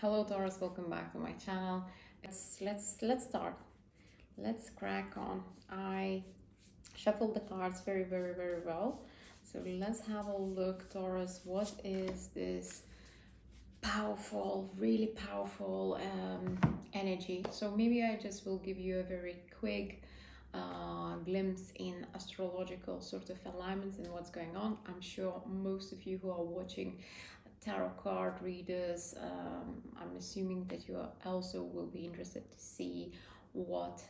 Hello Taurus, welcome back to my channel. Let's start. Let's crack on. I shuffled the cards very well. So let's have a look, Taurus. What is this powerful, really powerful energy? So maybe I just will give you a very quick glimpse in astrological sort of alignments and what's going on. I'm sure most of you who are watching tarot card readers, I'm assuming that you also will be interested to see what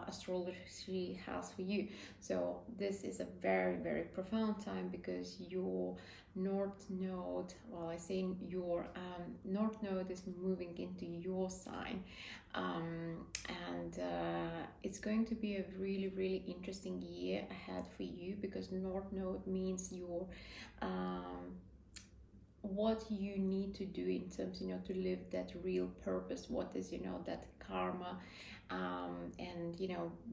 astrology has for you. So this is a very profound time because your north node, well, I say your north node is moving into your sign, and it's going to be a really interesting year ahead for you, because north node means your what you need to do in terms, to live that real purpose, what is, that karma, and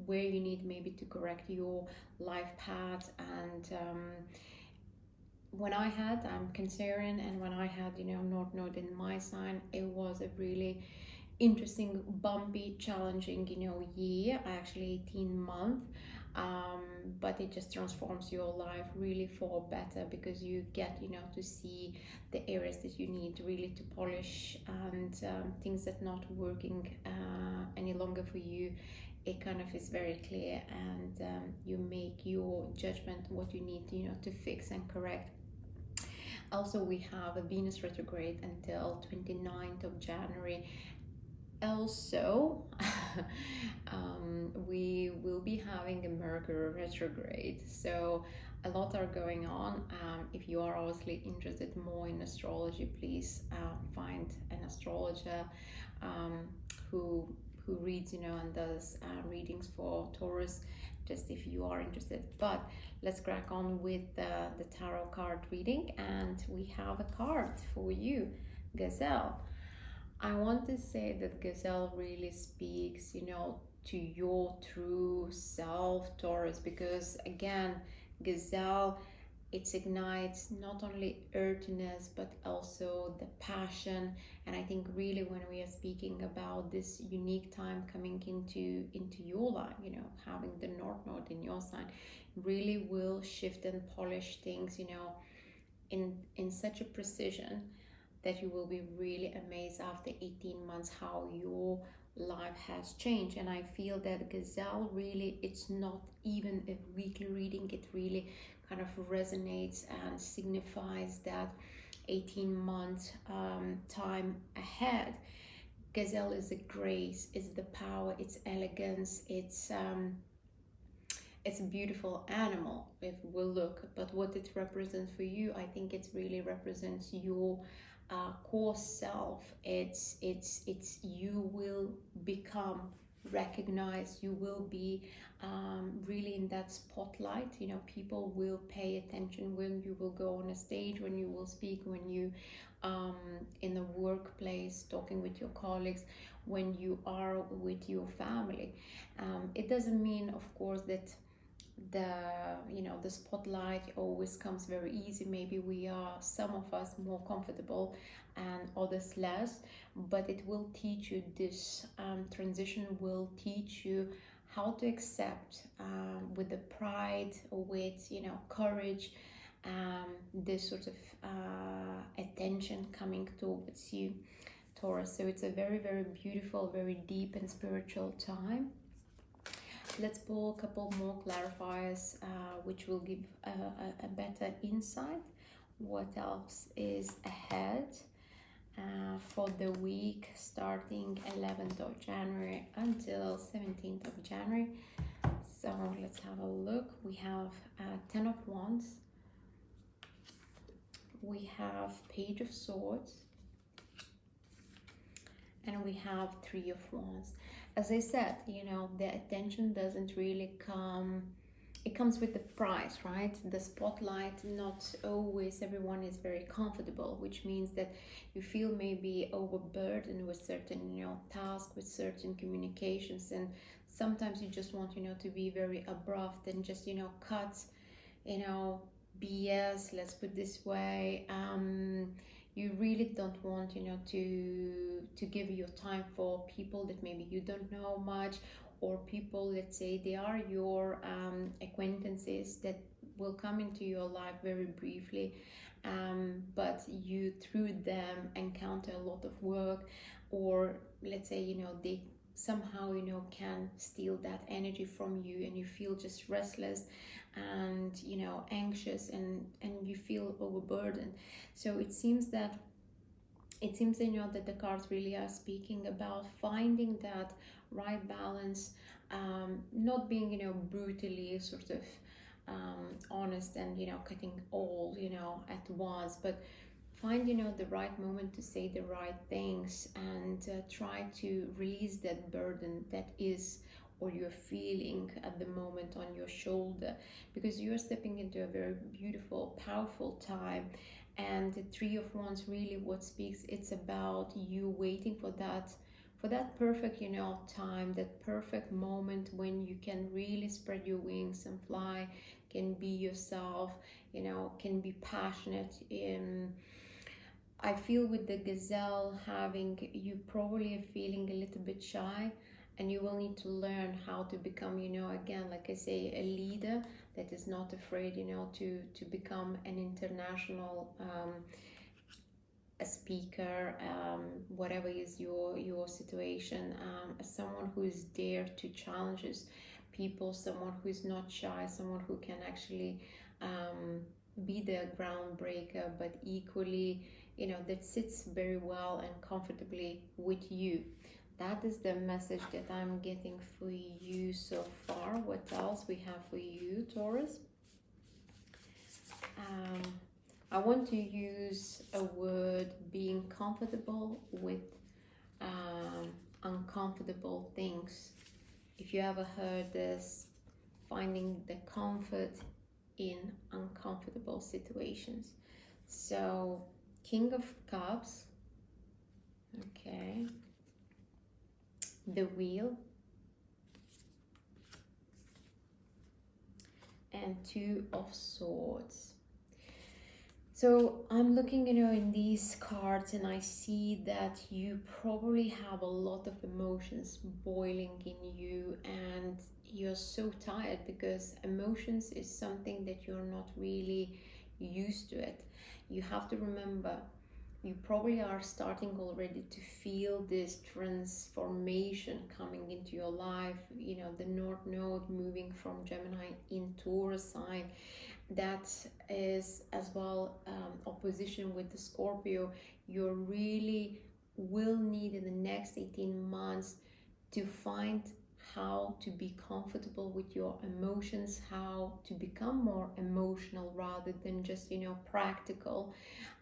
where you need maybe to correct your life path. And when I'm Cancerian, and when I had, North Node in my sign, it was a really interesting, bumpy, challenging, year, actually 18 months. But it just transforms your life really for better, because you get, to see the areas that you need really to polish, and things that not working any longer for you, it kind of is very clear, and you make your judgment what you need, to fix and correct. Also, we have a Venus retrograde until 29th of January. Also, we will be having a Mercury retrograde, so a lot are going on. If you are obviously interested more in astrology, please find an astrologer who reads, and does readings for Taurus, just if you are interested. But let's crack on with the tarot card reading, and we have a card for you, Gazelle. I want to say that Gazelle really speaks, to your true self, Taurus, because again, Gazelle, it ignites not only earthiness but also the passion. And I think really when we are speaking about this unique time coming into your life, having the North Node in your sign really will shift and polish things, in such a precision that you will be really amazed after 18 months how your life has changed. And I feel that Gazelle, really, it's not even a weekly reading, it really kind of resonates and signifies that 18 months time ahead. Gazelle is the grace, it's the power, it's elegance, it's a beautiful animal if we look. But what it represents for you, I think it really represents your core self. It's you will become recognized, you will be really in that spotlight. People will pay attention when you will go on a stage, when you will speak, when you in the workplace talking with your colleagues, when you are with your family. It doesn't mean, of course, that the spotlight always comes very easy. Maybe we are, some of us, more comfortable and others less, but it will teach you, this transition will teach you how to accept with the pride, with courage, this sort of attention coming towards you, Taurus. So it's a very beautiful, very deep and spiritual time. Let's pull a couple more clarifiers, which will give a better insight. What else is ahead for the week starting 11th of January until 17th of January? So let's have a look. We have 10 of Wands. We have Page of Swords. And we have 3 of Wands. As I said, the attention doesn't really come, it comes with the price, right? The spotlight, not always everyone is very comfortable, which means that you feel maybe overburdened with certain, tasks, with certain communications, and sometimes you just want, to be very abrupt and just, cut, BS, let's put this way. You really don't want, to give your time for people that maybe you don't know much, or people, let's say they are your acquaintances that will come into your life very briefly, but you through them encounter a lot of work, or let's say, they somehow, can steal that energy from you, and you feel just restless and, anxious, and you feel overburdened. So it seems that the cards really are speaking about finding that right balance, not being, brutally sort of honest and, cutting all, at once, but find, the right moment to say the right things, and try to release that burden that is, or you're feeling at the moment on your shoulder, because you're stepping into a very beautiful, powerful time. And the Three of Wands, really what speaks, it's about you waiting for that perfect, time, that perfect moment when you can really spread your wings and fly, can be yourself, can be passionate. I feel with the gazelle, having, you probably are feeling a little bit shy, and you will need to learn how to become, again, like I say, a leader that is not afraid, to become an international a speaker, whatever is your situation, as someone who is there to challenges people, someone who is not shy, someone who can actually be the groundbreaker, but equally, that sits very well and comfortably with you. That is the message that I'm getting for you so far. What else we have for you, Taurus? um, I want to use a word, being comfortable with uncomfortable things. If you ever heard this, finding the comfort in uncomfortable situations. So, King of Cups, okay, the Wheel, and Two of Swords. So I'm looking, in these cards, and I see that you probably have a lot of emotions boiling in you, and you're so tired because emotions is something that you're not really used to it. You have to remember, you probably are starting already to feel this transformation coming into your life. The North Node moving from Gemini in Taurus sign, that is as well opposition with the Scorpio. You really will need in the next 18 months to find how to be comfortable with your emotions, how to become more emotional rather than just, practical.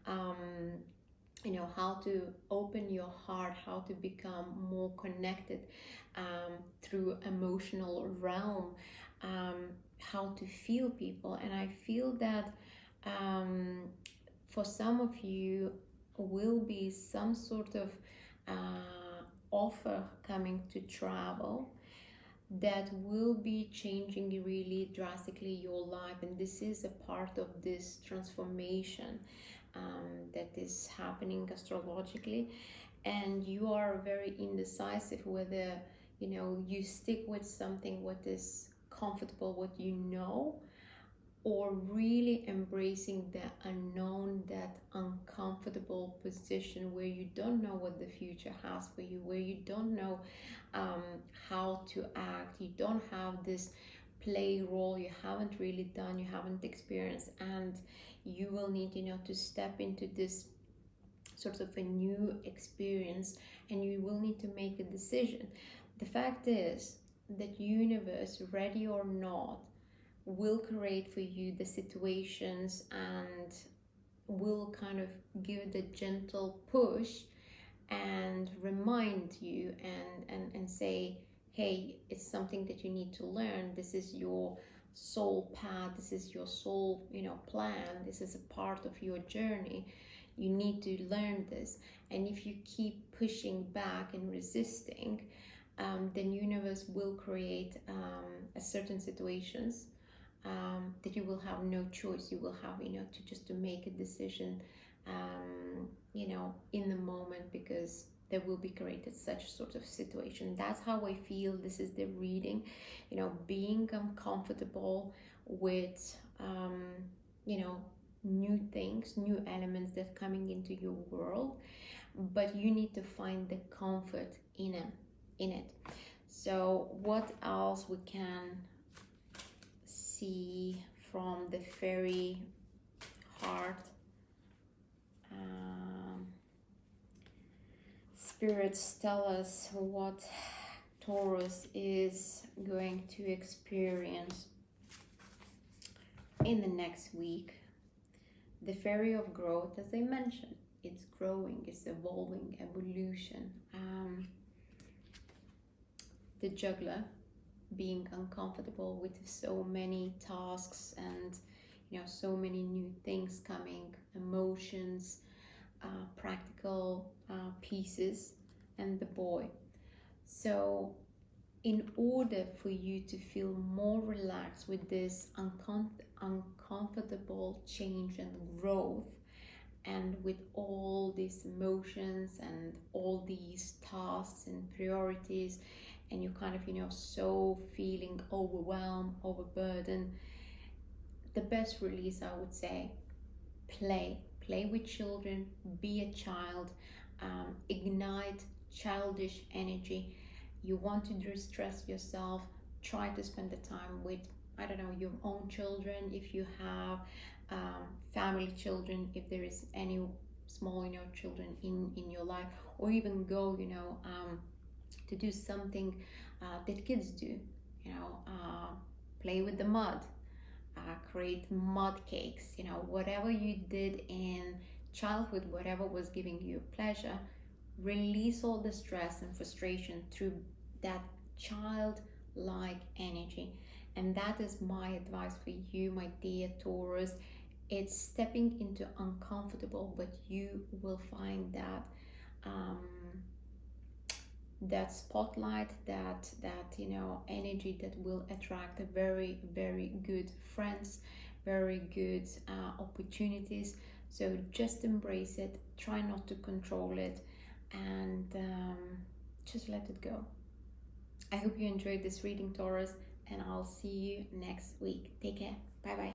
um, how to open your heart, how to become more connected through emotional realm, how to feel people. And I feel that um, for some of you will be some sort of offer coming to travel that will be changing really drastically your life, and this is a part of this transformation that is happening astrologically. And you are very indecisive whether, you stick with something what is comfortable, what you know, or really embracing the unknown, that uncomfortable position where you don't know what the future has for you, where you don't know um, how to act, you don't have this play role, you haven't really done, you haven't experienced, and you will need, to step into this sort of a new experience, and you will need to make a decision. The fact is that universe, ready or not, will create for you the situations and will kind of give the gentle push and remind you and say, hey, it's something that you need to learn. This is your soul path, this is your soul, plan, this is a part of your journey. You need to learn this. And if you keep pushing back and resisting, then universe will create a certain situations that you will have no choice. You will have, to just to make a decision in the moment, because there will be created such sort of situation. That's how I feel this is the reading, being uncomfortable with you know new things, new elements that coming into your world, but you need to find the comfort in it. So what else we can see from the fairy heart? Spirits tell us what Taurus is going to experience in the next week. The fairy of growth, as I mentioned, it's growing, it's evolving, evolution. The juggler, being uncomfortable with so many tasks and so many new things coming, emotions, practical pieces, and the boy. So in order for you to feel more relaxed with this uncomfortable change and growth, and with all these emotions and all these tasks and priorities, and you kind of so feeling overwhelmed, overburdened, the best release, I would say, play with children, be a child, ignite childish energy. You want to distress yourself, try to spend the time with, I don't know, your own children, if you have family children, if there is any small children in your life, or even go to do something that kids do, play with the mud, create mud cakes, whatever you did in childhood, whatever was giving you pleasure, release all the stress and frustration through that childlike energy. And that is my advice for you, my dear Taurus. It's stepping into uncomfortable, but you will find that spotlight, that energy that will attract a very, very good friends, very good opportunities. So just embrace it, try not to control it, and just let it go. I hope you enjoyed this reading, Taurus, and I'll see you next week. Take care. Bye bye.